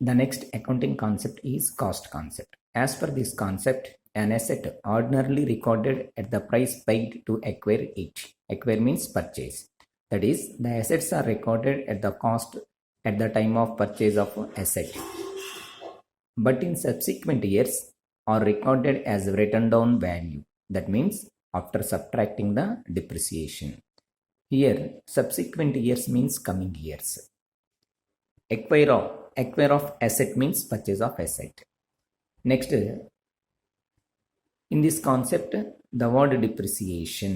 The next accounting concept is cost concept. As per this concept, an asset ordinarily recorded at the price paid to acquire it. Acquire means purchase. That is, the assets are recorded at the cost at the time of purchase of asset, but in subsequent years are recorded as written down value. That means after subtracting the depreciation. Here, subsequent years means coming years. Acquire of asset means purchase of asset. Next, in this concept, the word depreciation,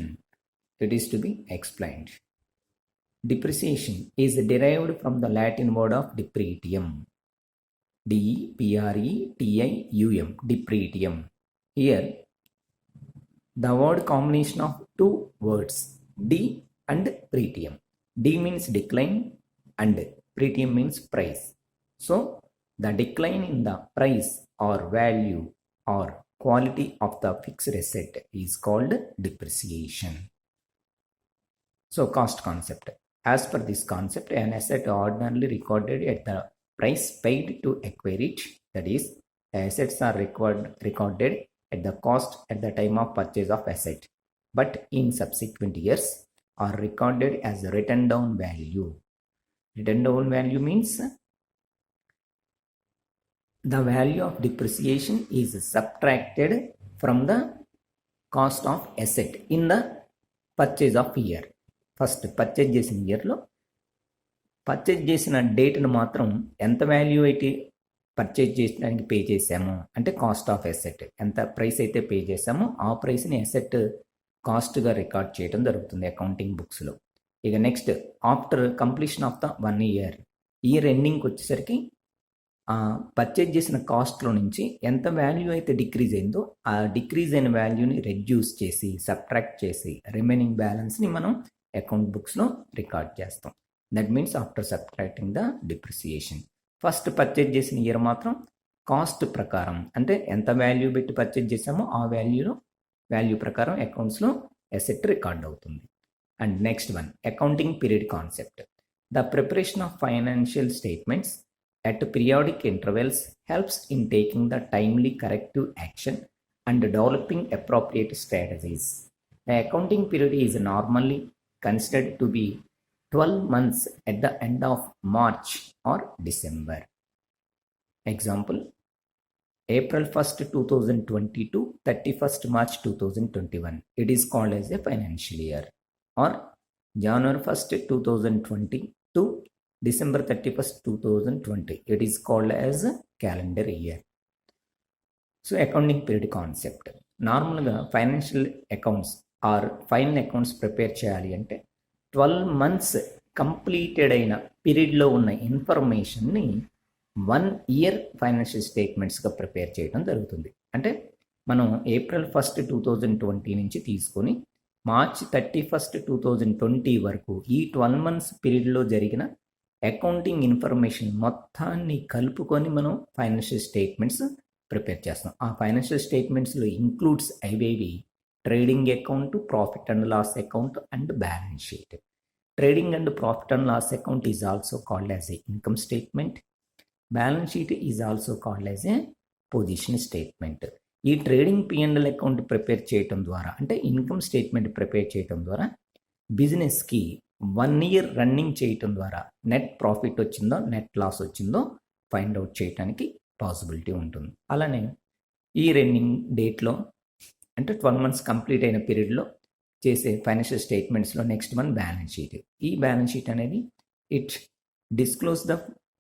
it is to be explained. Depreciation is derived from the Latin word of depretium. D-E-P-R-E-T-I-U-M, depretium. Here, the word combination of two words, D and pretium. D means decline and pretium means price. So, the decline in the price or value or quality of the fixed asset is called depreciation. So, cost concept. As per this concept, an asset ordinarily recorded at the price paid to acquire it. That is, the assets are recorded at the cost at the time of purchase of asset, but in subsequent years are recorded as written down value. Written down value means the value of depreciation is subtracted from the cost of asset in the purchase of year. First purchase చేసిన ఇయర్లో purchase చేసిన డేట్ను మాత్రం ఎంత value అయితే purchase చేసడానికి pay చేసామో, అంటే cost of asset, ఎంత price అయితే పే చేసామో ఆ ప్రైస్ని ఎసెట్ కాస్ట్గా రికార్డ్ చేయడం జరుగుతుంది అకౌంటింగ్ బుక్స్లో. ఇక next, after completion of the 1 year, year ఎండింగ్కి వచ్చేసరికి పర్చేజ్ చేసిన కాస్ట్లో నుంచి ఎంత వాల్యూ అయితే డిక్రీజ్ అయిందో ఆ డిక్రీజ్ అయిన వాల్యూని రెడ్యూస్ చేసి సబ్ట్రాక్ట్ చేసి రిమైనింగ్ బ్యాలెన్స్ని మనం అకౌంట్ బుక్స్లో రికార్డ్ చేస్తాం. That means after subtracting the depreciation. First purchase చేసిన ఇయర్ మాత్రం కాస్ట్ ప్రకారం, అంటే ఎంత వాల్యూ పెట్టి పర్చేజ్ చేసామో ఆ వాల్యూ ప్రకారం అకౌంట్స్లో అసెట్ రికార్డ్ అవుతుంది. And next one, accounting period concept. The preparation of financial statements at periodic intervals helps in taking the timely corrective action and developing appropriate strategies. The accounting period is normally considered to be 12 months at the end of March or December. Example, April 1st, 2020 to 31st March 2021. It is called as a financial year. Or January 1st, 2020 to December 31st, 2020. It is called as a calendar year. So, accounting period concept. నార్మల్గా financial accounts or final accounts prepare చేయాలి అంటే 12 months completed అయిన పీరియడ్లో ఉన్న ఇన్ఫర్మేషన్ని 1 year financial స్టేట్మెంట్స్గా prepare చేయడం జరుగుతుంది. అంటే మనం April 1st, 2020 నుంచి తీసుకొని March 31st, 2020 వరకు ఈ 12 months పీరియడ్లో జరిగిన అకౌంటింగ్ ఇన్ఫర్మేషన్ మొత్తాన్ని కలుపుకొని మనం ఫైనాన్షియల్ స్టేట్మెంట్స్ ప్రిపేర్ చేస్తాం. ఆ ఫైనాన్షియల్ స్టేట్మెంట్స్లో ఇంక్లూడ్స్ అవేవి trading account, profit and loss account and balance sheet. Trading and profit and loss account is also called as a income statement. Balance sheet is also called as a position statement. ఈ trading P&L account prepare చేయటం ద్వారా, అంటే income statement prepare చేయటం ద్వారా బిజినెస్కి 1 year running చేయటం ద్వారా net profit వచ్చిందో నెట్ లాస్ వచ్చిందో ఫైండ్ అవుట్ చేయడానికి పాసిబిలిటీ ఉంటుంది. అలానే ఈ రన్నింగ్ డేట్లో, అంటే 12 months కంప్లీట్ అయిన పీరియడ్లో చేసే ఫైనాన్షియల్ స్టేట్మెంట్స్లో నెక్స్ట్ వన్ బ్యాలెన్స్ షీట్. ఈ బ్యాలెన్స్ షీట్ అనేది it disclose the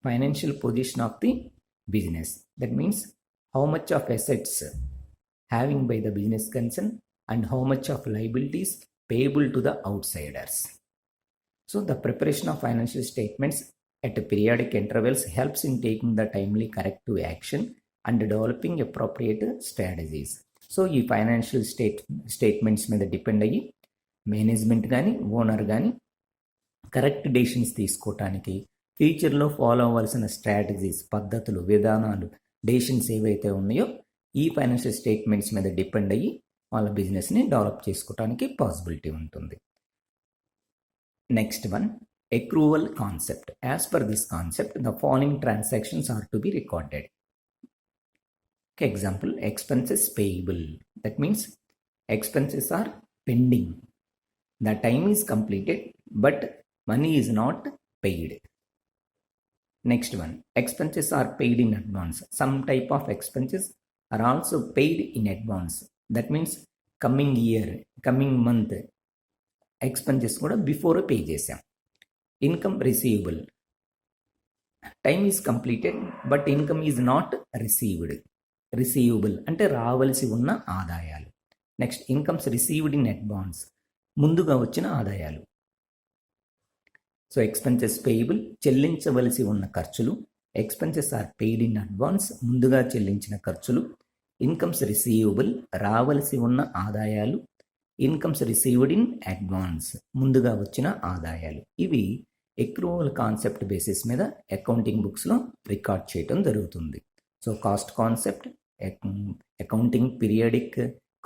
financial position of the business. That means how much of assets having by the business concern and how much of liabilities payable to the outsiders. So, the preparation of financial statements at periodic intervals helps in taking the timely corrective action and developing appropriate strategies. So, ఈ financial statements మీద depend అయ్యి management కానీ owner కానీ correct decisions తీసుకోవటానికి ఫ్యూచర్లో follow అవ్వాల్సిన strategies, పద్ధతులు, విధానాలు, డెసిషన్స్ ఏవైతే ఉన్నాయో ఈ ఫైనాన్షియల్ స్టేట్మెంట్స్ మీద డిపెండ్ అయ్యి వాళ్ళ బిజినెస్ని డెవలప్ చేసుకోవడానికి పాసిబిలిటీ ఉంటుంది. Next one, accrual concept. As per this concept, the following transactions are to be recorded. Okay, example, expenses payable. That means expenses are pending. The time is completed, but money is not paid. Next one, expenses are paid in advance. Some type of expenses are also paid in advance. That means coming year, coming month expenses కూడా before pay చేసాం. Income receivable, time is completed but income is not received. Receivable అంటే రావలసి ఉన్న ఆదాయాలు. Next incomes received in advance, ముందుగా వచ్చిన ఆదాయాలు. So expenses payable, చెల్లించవలసి ఉన్న ఖర్చులు. Expenses are paid in advance, ముందుగా చెల్లించిన ఖర్చులు. ఇన్కమ్స్ రిసీవబుల్, రావలసి ఉన్న ఆదాయాలు. ఇన్కమ్స్ రిసీవ్డ్ ఇన్ అడ్వాన్స్, ముందుగా వచ్చిన ఆదాయాలు. ఇవి ఎక్రూవల్ కాన్సెప్ట్ బేసిస్ మీద అకౌంటింగ్ బుక్స్లో రికార్డ్ చేయడం జరుగుతుంది. So cost concept, accounting periodic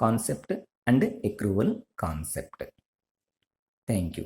concept and accrual concept. Thank you.